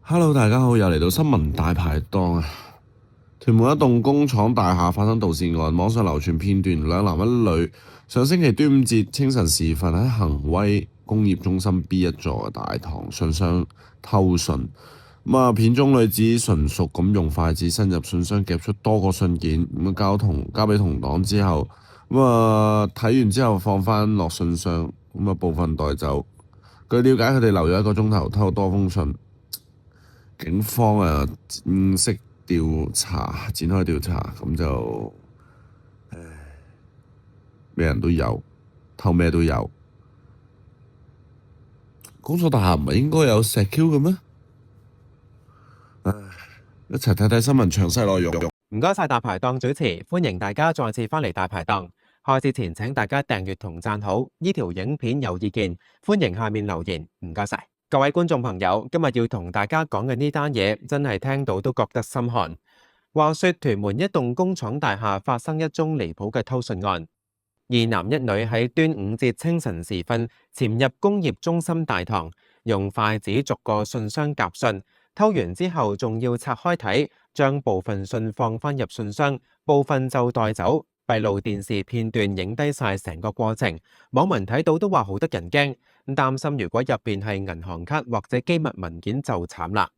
Hello，大家好，又嚟到新聞大排檔啊！屯門一棟工廠大廈發生盜竊案，網上流傳片段，兩男一女上星期端午節清晨時分喺恒威工業中心 B 一座嘅大堂信箱偷信。片中女子純熟咁用筷子伸入信箱夾出多個信件，交俾同黨之後，睇完之後放返落信箱，部分帶走。據了解，佢哋留咗1個鐘頭，偷多封信。警方正式展開調查，咁就咩人都有，偷咩都有。工廠大廈唔係應該有石 Q 嘅咩？一齊睇睇新聞詳細內容。唔該晒大排檔主持，歡迎大家再次返嚟大排檔。開始前請大家訂閱同讚好，呢條影片有意見，歡迎下面留言，唔該晒。各位觀眾朋友，今日要同大家講嘅呢單嘢，真係聽到都覺得心寒。話說屯門一棟工廠大廈發生一宗離譜嘅偷信案，2男1女喺端午節清晨時分潛入工業中心大堂，用筷子逐個信箱夾信，偷完之後仲要拆開睇，將部分信放返入信箱，部分就帶走。閉路電視片段影低晒成個過程，網民睇到都話好得人驚，擔心如果入邊係銀行卡或者機密文件就慘啦。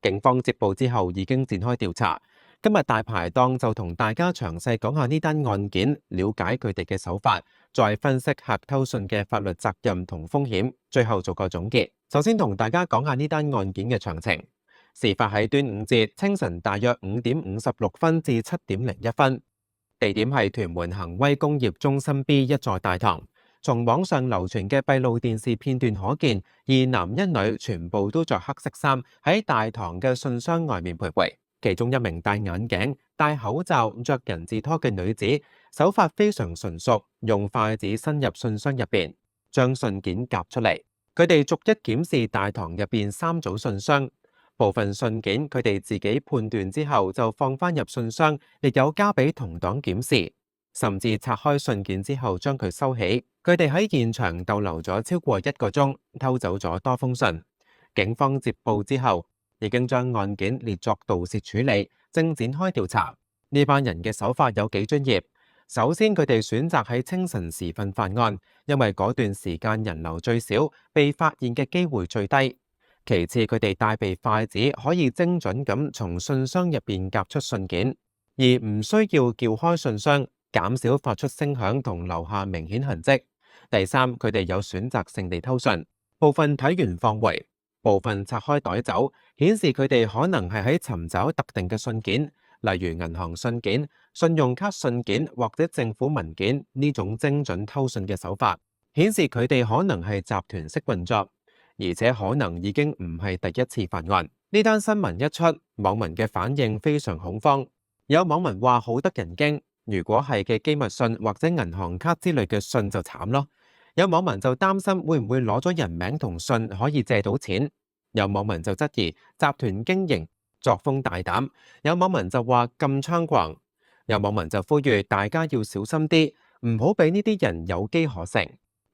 警方接報之後已經展開調查，今日大排檔就同大家詳細講下呢單案件，了解佢哋嘅手法，再分析客偷信嘅法律責任同風險，最後做個總結。首先同大家講下呢單案件嘅詳情。事發喺端午節清晨大約5點56分至7點01分。地點係屯門恒威工業中心 B 一座大堂。從網上流傳嘅閉路電視片段可見，2男1女全部都着黑色衫喺大堂嘅信箱外面徘徊。其中一名戴眼鏡、戴口罩、着人字拖嘅女子，手法非常純熟，用筷子伸入信箱入邊，將信件夾出嚟。佢哋逐一檢視大堂入邊3組信箱。部分信件佢哋自己判斷之後就放返入信箱，亦有交俾同黨檢視，甚至拆開信件之後將佢收起。佢哋喺現場逗留咗超過1個鐘，偷走咗多封信。警方接報之後，已經將案件列作盜竊處理，正展開調查。呢班人嘅手法有幾專業。首先，佢哋選擇喺清晨時分犯案，因為嗰段時間人流最少，被發現嘅機會最低。其次，佢哋帶備筷子可以精準咁從信箱入邊夾出信件，而唔需要撬開信箱，減少發出聲響同留下明顯痕跡。第三，佢哋有選擇性地偷信，部分睇完放回，部分拆開袋走，顯示佢哋可能係喺尋找特定嘅信件，例如銀行信件、信用卡信件或者政府文件。呢種精準偷信嘅手法，顯示佢哋可能係集團式運作，而且可能已經唔係第一次犯案。呢單新聞一出，網民嘅反應非常恐慌。有網民話好得人驚，如果係嘅機密信或者銀行卡之類嘅信就慘咯。有網民就擔心會唔會攞咗人名同信可以借到錢。有網民就質疑集團經營作風大膽。有網民就話咁猖狂。有網民就呼籲大家要小心啲，唔好俾呢啲人有機可乘。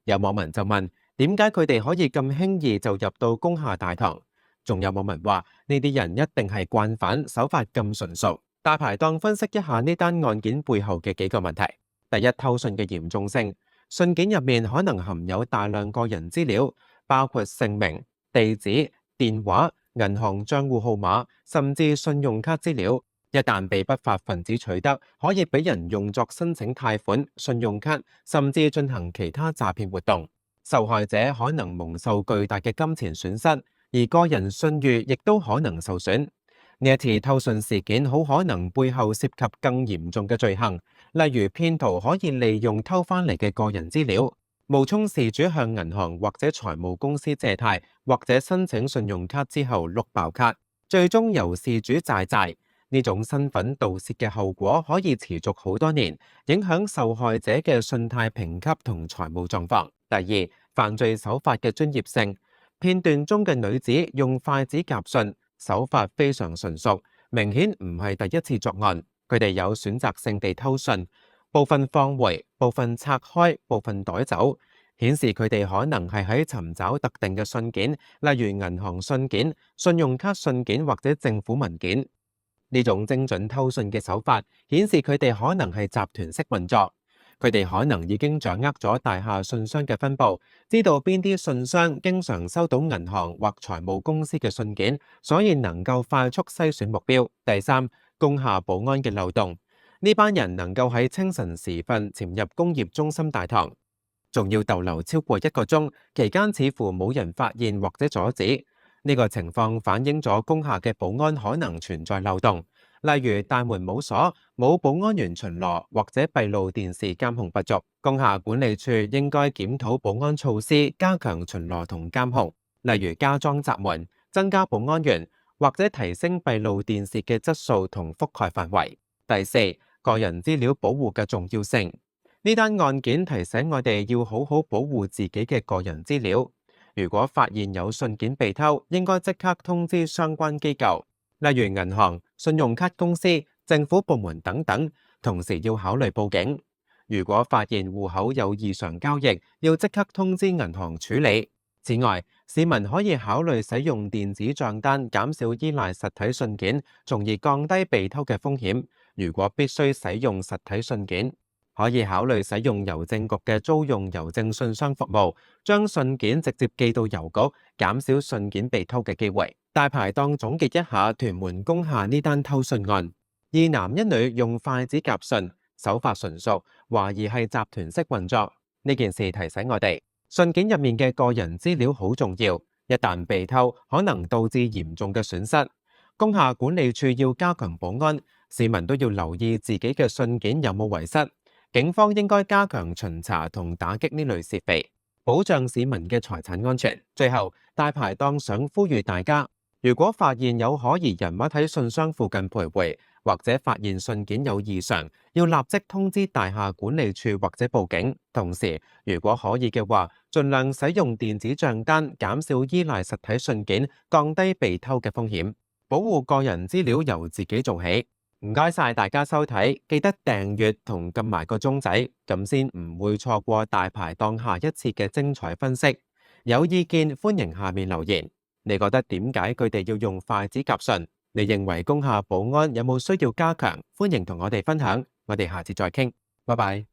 有網民就問，點解佢哋可以咁輕易就入到工廈大堂？仲有網民話呢啲人一定係慣犯，手法咁純熟。大排檔分析一下呢單案件背後嘅幾個問題。第一，偷信嘅嚴重性。信件入面可能含有大量個人資料，包括姓名、地址、電話、銀行帳戶號碼，甚至信用卡資料。一旦被不法分子取得，可以俾人用作申請貸款、信用卡，甚至進行其他詐騙活動。受害者可能蒙受巨大嘅金錢損失，而個人信譽亦都可能受損。呢一次偷信事件好可能背後涉及更嚴重嘅罪行，例如騙徒可以利用偷返嚟嘅個人資料，冒充事主向銀行或者財務公司借貸，或者申請信用卡之後碌爆卡，最終由事主債。呢種身份盜竊嘅後果可以持續好多年，影響受害者嘅信貸評級同財務狀況。第二，犯罪手法嘅專業性。片段中嘅女子用筷子夾信，手法非常純熟，明顯唔係第一次作案。佢哋有選擇性地偷信，部分放回，部分拆開，部分袋走。顯示佢哋可能係喺尋找特定嘅信件，例如銀行信件、信用卡信件或者政府文件。呢種精準偷信嘅手法，顯示佢哋可能係集團式運作。佢哋可能已經掌握咗大廈信箱嘅分佈，知道邊啲信箱經常收到銀行或財務公司嘅信件，所以能夠快速篩選目標。第三，工廈保安嘅漏洞。呢班人能夠喺清晨時分潛入工業中心大堂，仲要逗留超過1個鐘，期間似乎冇人發現或者阻止。呢個情況反映咗工廈嘅保安可能存在漏洞，例如大門冇鎖、冇保安員巡邏或者閉路電視監控不足。工廈管理處應該檢討保安措施，加強巡邏同監控，例如加裝閘門、增加保安員或者提升閉路電視嘅質素同覆蓋範圍。第四，個人資料保護嘅重要性。呢單案件提醒我哋要好好保護自己嘅個人資料。如果發現有信件被偷，應該即刻通知相關機構，例如銀行、信用卡公司、政府部門等等，同時要考慮報警。如果發現戶口有異常交易，要即刻通知銀行處理。此外，市民可以考慮使用電子帳單，減少依賴實體信件，從而降低被偷嘅風險。如果必須使用實體信件，可以考慮使用郵政局嘅租用郵政信箱服務，將信件直接寄到郵局，減少信件被偷嘅機會。大排檔總結一下屯門工廈呢單偷信案：2男1女用筷子夾信，手法純熟，懷疑係集團式運作。呢件事提醒我哋，信件入面嘅個人資料好重要，一旦被偷，可能導致嚴重嘅損失。工廈管理處要加強保安，市民都要留意自己嘅信件有冇遺失。警方應該加強巡查同打擊呢類竊匪，保障市民嘅財產安全。最後，大排檔想呼籲大家，如果發現有可疑人物喺信箱附近徘徊，或者發現信件有異常，要立即通知大廈管理處或者報警。同時，如果可以嘅話，盡量使用電子帳單，減少依賴實體信件，降低被偷嘅風險。保護個人資料由自己做起。唔該晒大家收睇，記得訂閱同撳埋個鐘仔，咁先唔會錯過大排檔下一次嘅精彩分析。有意見歡迎下面留言。你覺得點解佢哋要用筷子夾信？你認為工廈保安有冇需要加強？歡迎同我哋分享。我哋下次再傾，拜拜。